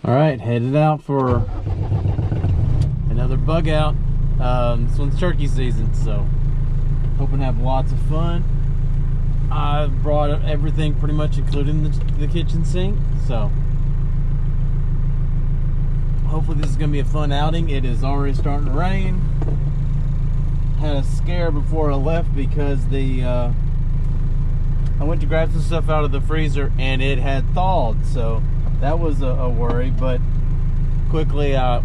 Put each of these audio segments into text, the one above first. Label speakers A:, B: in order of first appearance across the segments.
A: Alright, headed out for another bug out. This one's turkey season, so hoping to have lots of fun. I brought everything pretty much, including the kitchen sink, so hopefully this is going to be a fun outing. It is already starting to rain. Had a scare before I left because I went to grab some stuff out of the freezer and it had thawed, so that was a worry. But quickly I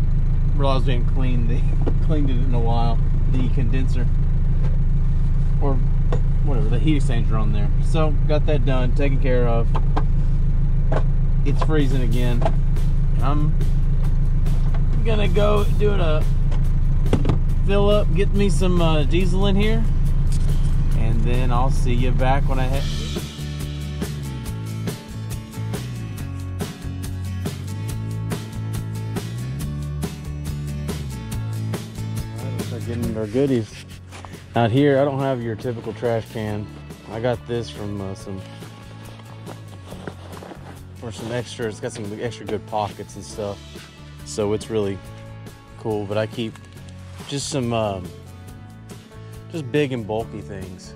A: realized we hadn't cleaned it in a while, the condenser or whatever, the heat exchanger on there. So got that done, taken care of. It's freezing again. I'm gonna go do a fill up, get me some diesel in here, and then I'll see you back when I head. Alright, let's start getting our goodies. Out here, I don't have your typical trash can. I got this from some extra. It's got some extra good pockets and stuff, so it's really cool. But I keep just some just big and bulky things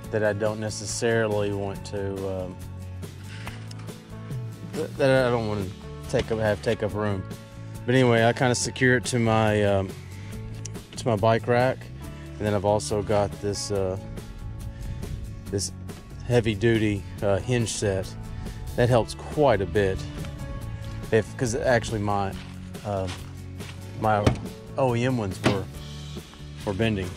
A: that I don't necessarily want to that I don't want to take up room. But anyway, I kind of secure it to my bike rack, and then I've also got this this heavy duty hinge set that helps quite a bit. Because actually my OEM ones were bending.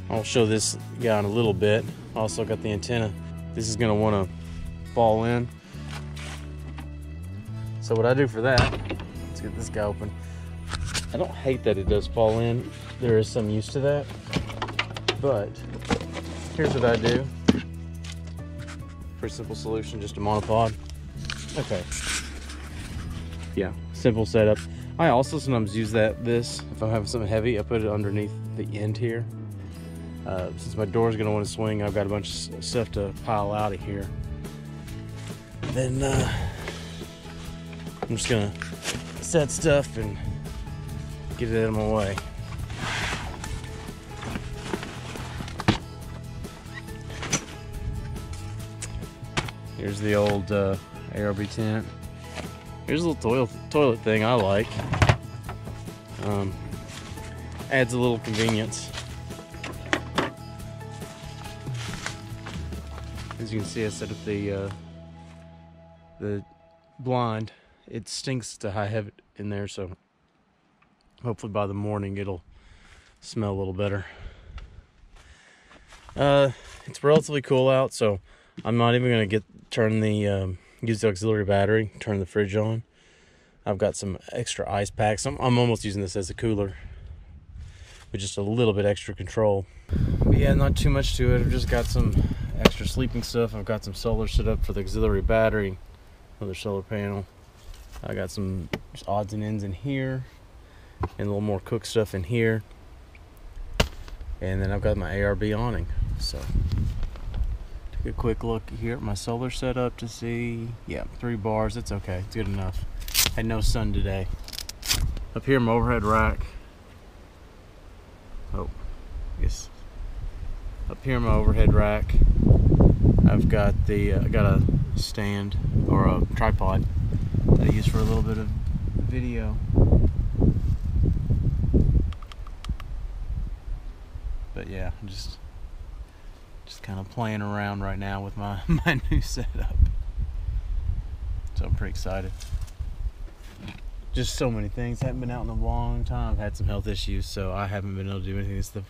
A: I'll show this guy in a little bit. Also got the antenna. This is gonna want to fall in. So what I do for that, let's get this guy open. I don't hate that it does fall in. There is some use to that. But here's what I do. Pretty simple solution, just a monopod. Okay. Yeah, simple setup. I also sometimes use this if I'm having something heavy. I put it underneath the end here. Since my door's gonna want to swing, I've got a bunch of stuff to pile out of here. Then I'm just gonna set stuff and get it out of my way. Here's the old ARB tent. Here's a little toilet thing I like. Adds a little convenience. As you can see, I set up the blind. It stinks to have it in there, so hopefully by the morning it'll smell a little better. It's relatively cool out, so I'm not even gonna turn the use the auxiliary battery, turn the fridge on. I've got some extra ice packs. I'm almost using this as a cooler with just a little bit extra control. But yeah, not too much to it. I've just got some extra sleeping stuff. I've got some solar set up for the auxiliary battery, another solar panel. I got some just odds and ends in here, and a little more cook stuff in here. And then I've got my ARB awning. So take a quick look here at my solar setup to see, yeah, 3 bars. It's okay, it's good enough. Had no sun today. Up here, my overhead rack. Oh, I guess. Up here, my overhead rack. I've got I got a stand or a tripod that I use for a little bit of video. But yeah, I'm just kind of playing around right now with my new setup. So I'm pretty excited. Just so many things. Haven't been out in a long time. I've had some health issues, so I haven't been able to do anything. I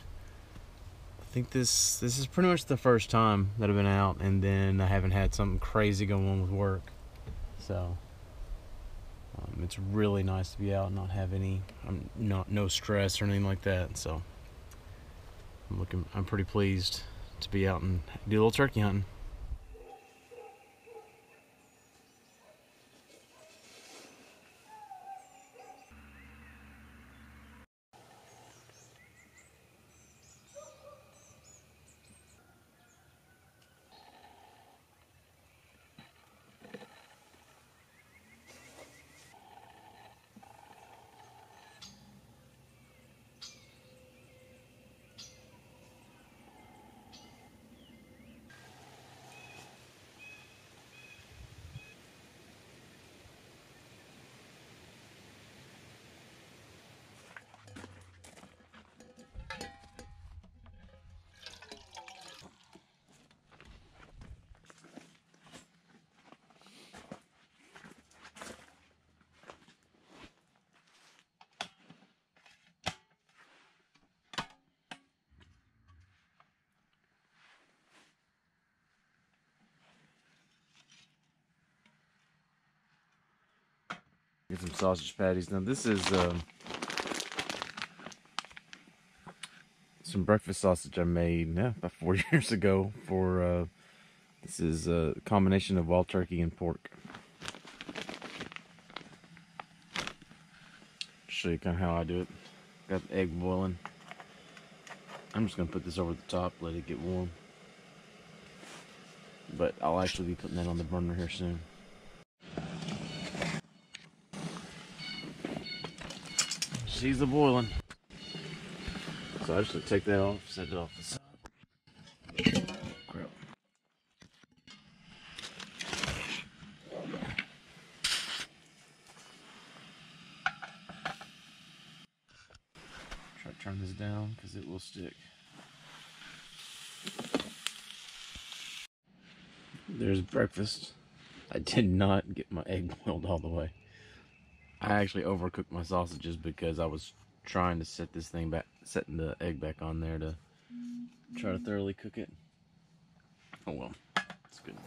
A: think this is pretty much the first time that I've been out, and then I haven't had something crazy going on with work. So it's really nice to be out and not have no stress or anything like that. So I'm pretty pleased to be out and do a little turkey hunting. Get some sausage patties. Now this is some breakfast sausage I made about 4 years ago for this is a combination of wild turkey and pork. Show you kind of how I do it. Got the egg boiling. I'm just gonna put this over the top, let it get warm. But I'll actually be putting that on the burner here soon. She's a boiling. So I just gonna take that off, set it off the side. Crap. Try to turn this down because it will stick. There's breakfast. I did not get my egg boiled all the way. I actually overcooked my sausages because I was trying to set this thing back, setting the egg back on there to try to thoroughly cook it. Oh well, it's good.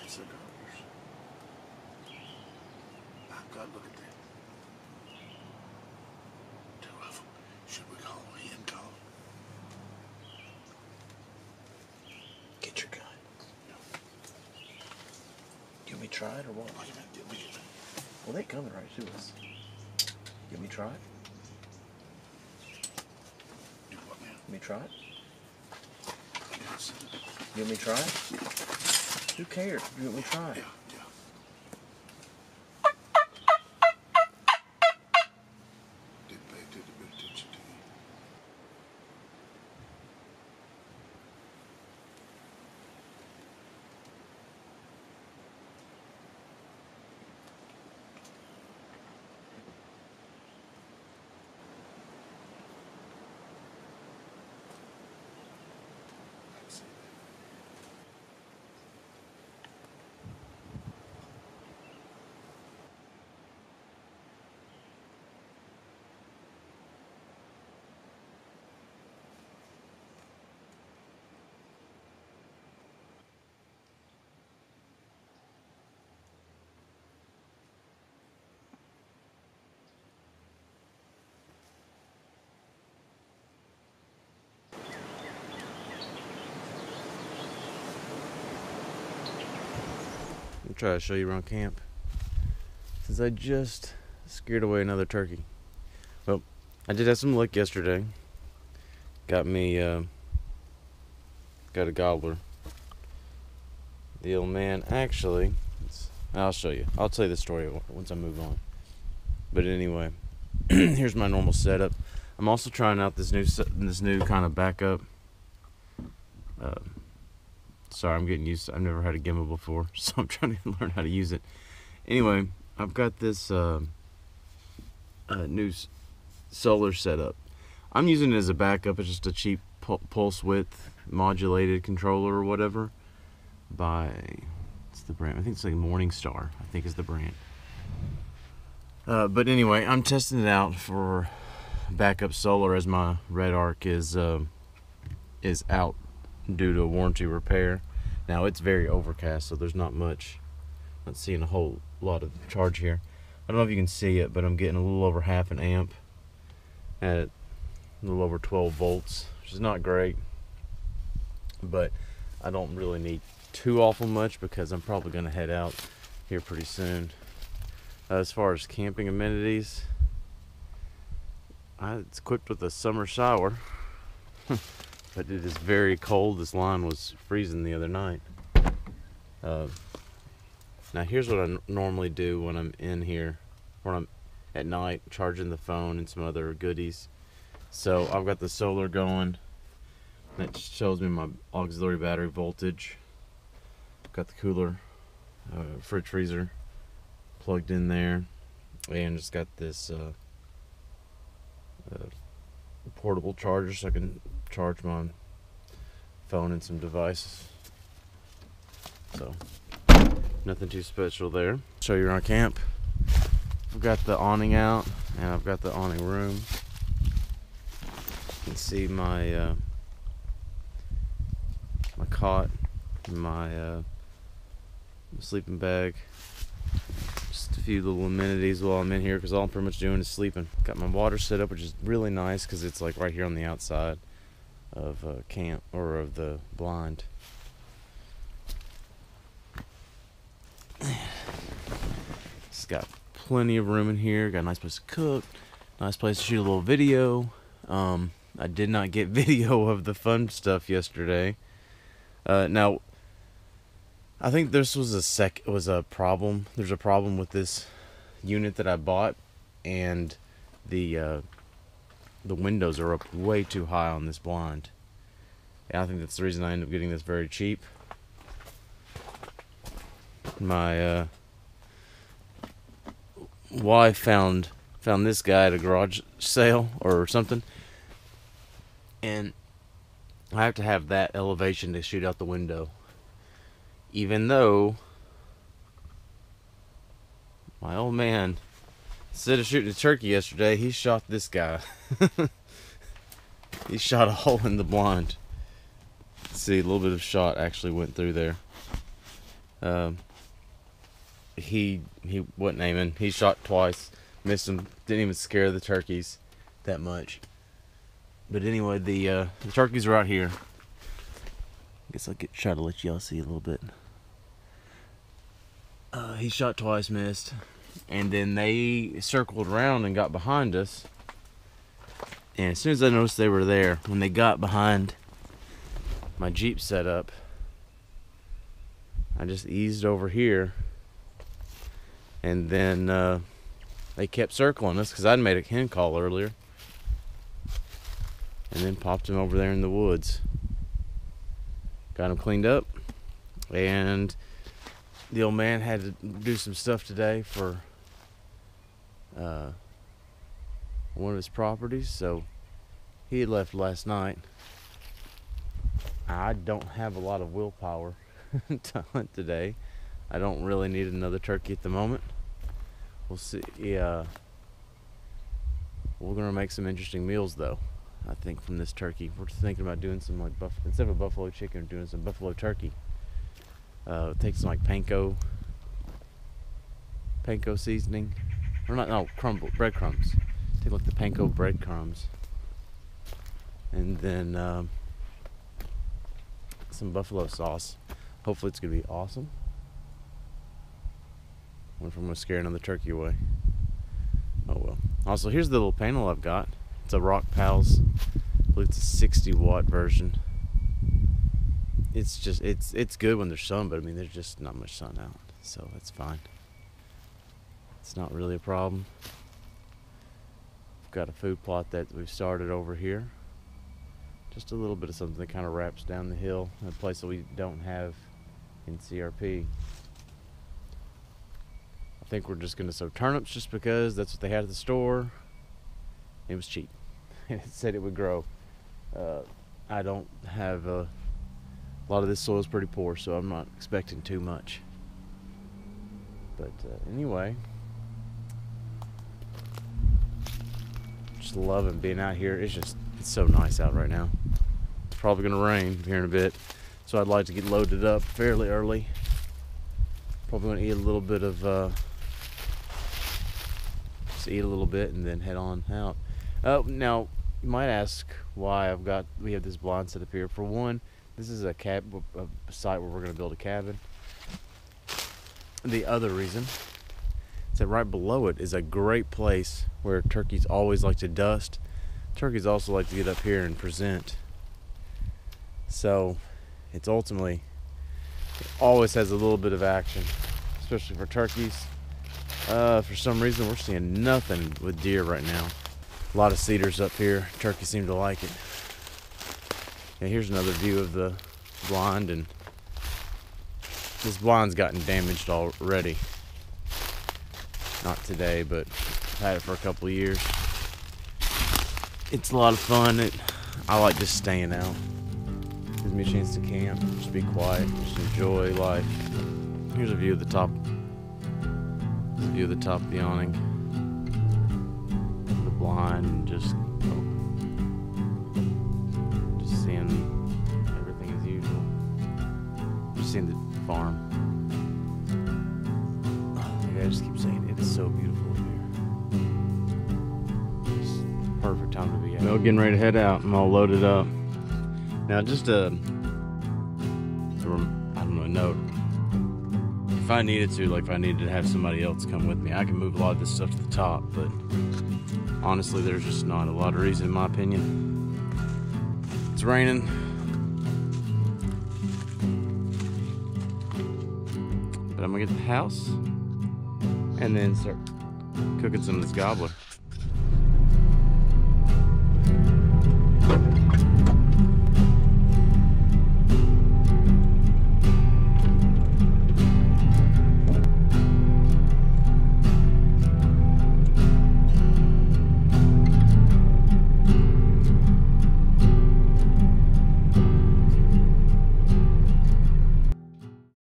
A: $6. Oh God, look at that. 2 of them. Should we call him and call him? Get your gun. No. You want me to try it or what? Well, they coming right to us. You want me to try it? Do what now? Let me try it? Yes. You want me to try it? Who cares? You want me to try it? Yeah. Didn't pay attention to you. I'll try to show you around camp since I just scared away another turkey. Well, I did have some luck yesterday. Got me got a gobbler. The old man actually, I'll show you. I'll tell you the story once I move on. But anyway, here's my normal setup. I'm also trying out this new kind of backup. Sorry, I'm getting used to it. I've never had a gimbal before, so I'm trying to learn how to use it. Anyway, I've got this new solar setup. I'm using it as a backup. It's just a cheap pulse width modulated controller or whatever by, what's the brand? I think it's like Morningstar, I think is the brand. But anyway, I'm testing it out for backup solar as my red arc is out due to a warranty repair. Now it's very overcast, so there's not much. Not seeing a whole lot of charge here. I don't know if you can see it, but I'm getting a little over half an amp at a little over 12 volts, which is not great. But I don't really need too awful much because I'm probably going to head out here pretty soon. As far as camping amenities, it's equipped with a summer shower, but it is very cold. This line was freezing the other night. Now here's what I normally do when I'm in here, when I'm at night charging the phone and some other goodies. So I've got the solar going. That shows me my auxiliary battery voltage. Got the cooler, fridge freezer plugged in there, and just got this portable charger so I can charge my phone and some devices. So nothing too special there. Show you around camp. I've got the awning out, and I've got the awning room. You can see my my cot, my sleeping bag. Just a few little amenities while I'm in here, because all I'm pretty much doing is sleeping. Got my water set up, which is really nice because it's like right here on the outside of camp, or of the blind. It's got plenty of room in here. Got a nice place to cook, nice place to shoot a little video. I did not get video of the fun stuff yesterday. Now, I think this was a problem. There's a problem with this unit that I bought, and the windows are up way too high on this blind. And I think that's the reason I ended up getting this very cheap. My wife found this guy at a garage sale or something, and I have to have that elevation to shoot out the window, even though my old man, instead of shooting a turkey yesterday, he shot this guy. He shot a hole in the blind. See, a little bit of shot actually went through there. He wasn't aiming. He shot twice, missed him. Didn't even scare the turkeys that much. But anyway, the turkeys are out here. I guess I'll try to let y'all see a little bit. He shot twice, missed, and then they circled around and got behind us. And as soon as I noticed they were there, when they got behind my Jeep setup, I just eased over here, and then they kept circling us because I'd made a hen call earlier, and then popped him over there in the woods. Got him cleaned up, and the old man had to do some stuff today for one of his properties, so he had left last night. I don't have a lot of willpower to hunt today. I don't really need another turkey at the moment. We'll see. Yeah, we're gonna make some interesting meals though, I think, from this turkey. We're thinking about doing some like instead of a buffalo chicken, doing some buffalo turkey. Take some like panko seasoning, or not, no, breadcrumbs. Take like the panko breadcrumbs, and then some buffalo sauce. Hopefully it's gonna be awesome. I wonder if I'm gonna scare another turkey away. Oh well. Also, here's the little panel I've got. It's a Rock Pals. I believe it's a 60 watt version. It's just it's good when there's sun, but I mean there's just not much sun out, so that's fine. It's not really a problem. We've got a food plot that we've started over here. Just a little bit of something that kind of wraps down the hill, in a place that we don't have in CRP. I think we're just gonna sow turnips just because that's what they had at the store. It was cheap. It said it would grow. I don't have a lot of this soil is pretty poor, so I'm not expecting too much. But anyway, just loving being out here. It's so nice out right now. It's probably gonna rain here in a bit, so I'd like to get loaded up fairly early. Probably gonna eat a little bit of just eat a little bit and then head on out. Now you might ask why we have this blind set up here. For one, This is a site where we're going to build a cabin. The other reason is that right below it is a great place where turkeys always like to dust. Turkeys also like to get up here and present. So it's ultimately, it always has a little bit of action, especially for turkeys. For some reason we're seeing nothing with deer right now. A lot of cedars up here. Turkeys seem to like it. And here's another view of the blind, and this blind's gotten damaged already. Not today, but I've had it for a couple of years. It's a lot of fun. I like just staying out. Gives me a chance to camp, just be quiet, just enjoy life. Here's a view of the top. Here's a view of the top of the awning. The blind, and just seeing everything as usual. Just seeing the farm. I just keep saying it is so beautiful up here. It's the perfect time to be out. Well, getting ready to head out. I'm all loaded up. Now, just I don't know, a note. If I needed to, like if I needed to have somebody else come with me, I can move a lot of this stuff to the top, but honestly, there's just not a lot of reason, in my opinion. It's raining. But I'm gonna get to the house and then start cooking some of this gobbler.